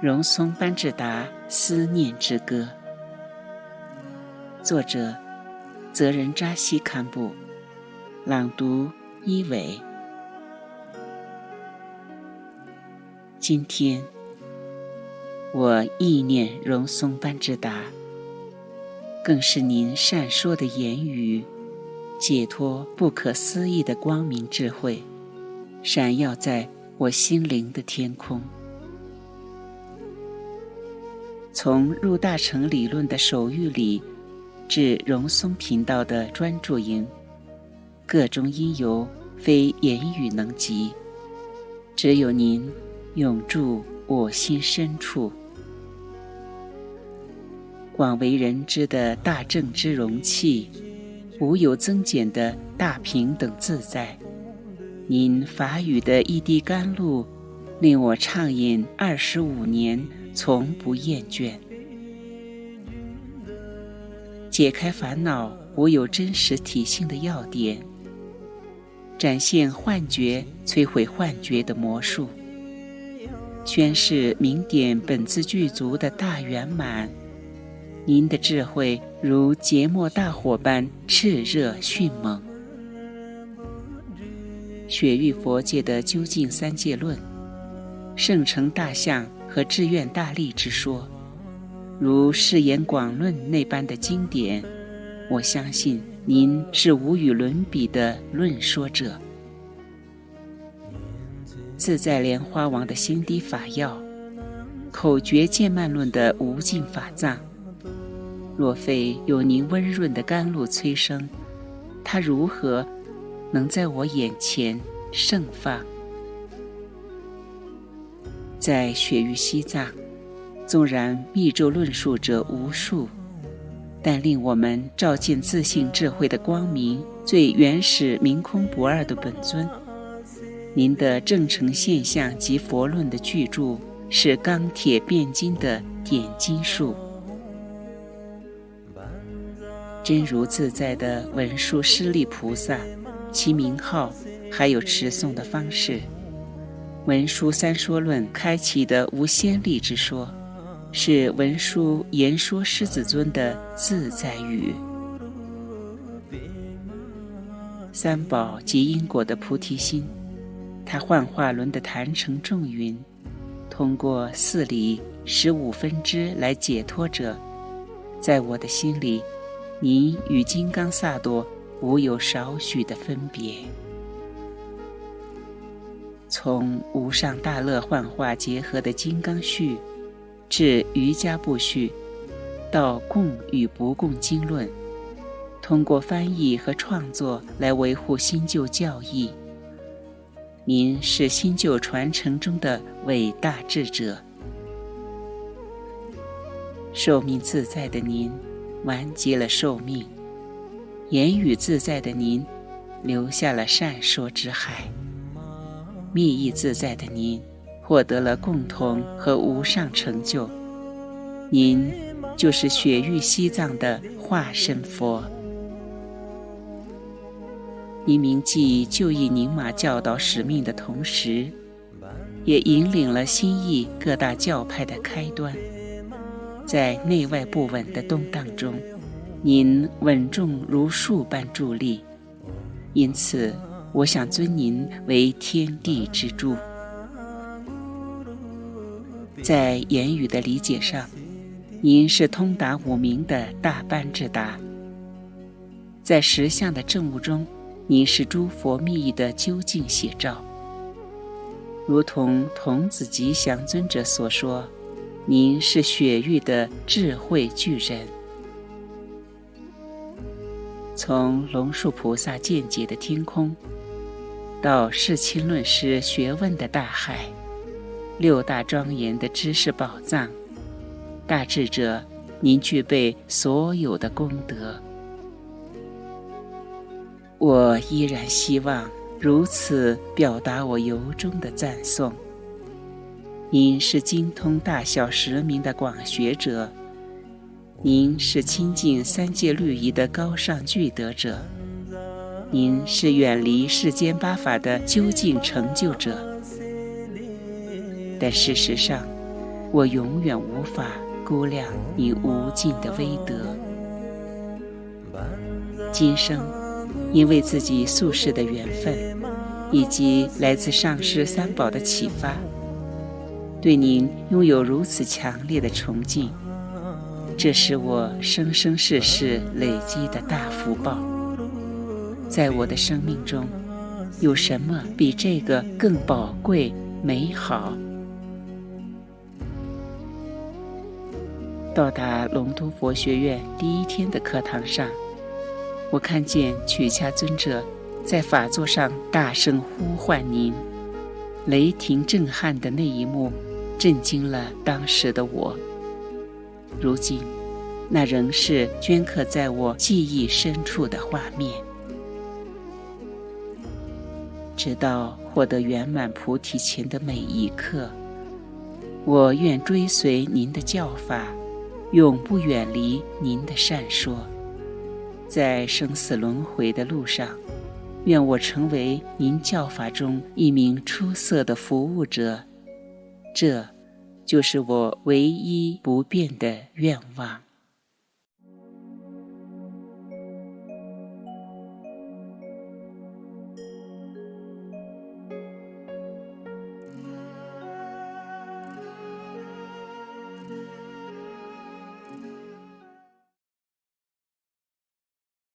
荣松班智达思念之歌，作者泽仁扎西堪布，朗读一伟。今天我意念荣松班智达，更是您闪烁的言语，解脱不可思议的光明智慧，闪耀在我心灵的天空。从入大成理论的手语里，至荣松频道的专注营，各中因由非言语能及，只有您永驻我心深处。广为人知的大正之容器，无有增减的大平等自在，您法语的一滴甘露，令我畅饮25年，从不厌倦。解开烦恼无有真实体性的要点，展现幻觉摧毁幻觉的魔术，宣示明点本自具足的大圆满。您的智慧如节末大火般炽热迅猛。雪域佛界的究竟三界论，圣成大相和志愿大力之说，如誓言广论那般的经典，我相信您是无与伦比的论说者。自在莲花王的心滴法要，口诀渐慢论的无尽法藏，若非有您温润的甘露催生，它如何能在我眼前盛放？在雪域西藏，纵然密咒论述者无数，但令我们照见自性智慧的光明，最原始明空不二的本尊，您的正成现象及佛论的巨著，是钢铁炼金的点金术。真如自在的文殊师利菩萨，其名号还有持诵的方式，文殊三说论开启的无先例之说，是文殊言说狮子尊的自在语。三宝及因果的菩提心，他幻化轮的坛城众云，通过4理15分支来解脱者，在我的心里，您与金刚萨埵无有少许的分别。从无上大乐幻化结合的金刚序，至瑜伽部序，到共与不共经论，通过翻译和创作来维护新旧教义。您是新旧传承中的伟大智者。寿命自在的您完结了寿命，言语自在的您留下了善说之海，密意自在的您获得了共同和无上成就。您就是雪域西藏的化身佛。您铭记就义宁玛教导使命的同时，也引领了新义各大教派的开端。在内外不稳的动荡中，您稳重如树般伫立，因此我想尊您为天地之柱。在言语的理解上，您是通达五明的大班智达；在实相的证悟中，您是诸佛密意的究竟写照。如同童子吉祥尊者所说，您是雪域的智慧巨人。从龙树菩萨见解的天空，到世亲论师学问的大海，6大庄严的知识宝藏，大智者，您具备所有的功德。我依然希望如此表达我由衷的赞颂。您是精通大小10名的广学者，您是亲近3界律仪的高尚具德者，您是远离世间8法的究竟成就者。但事实上，我永远无法估量你无尽的威德。今生因为自己宿世的缘分，以及来自上师三宝的启发，对您拥有如此强烈的崇敬，这是我生生世世累积的大福报。在我的生命中，有什么比这个更宝贵美好？到达龙都佛学院第一天的课堂上，我看见曲伽尊者在法座上大声呼唤您，雷霆震撼的那一幕震惊了当时的我。如今那仍是镌刻在我记忆深处的画面。直到获得圆满菩提前的每一刻，我愿追随您的教法，永不远离您的善说。在生死轮回的路上，愿我成为您教法中一名出色的服务者，这就是我唯一不变的愿望。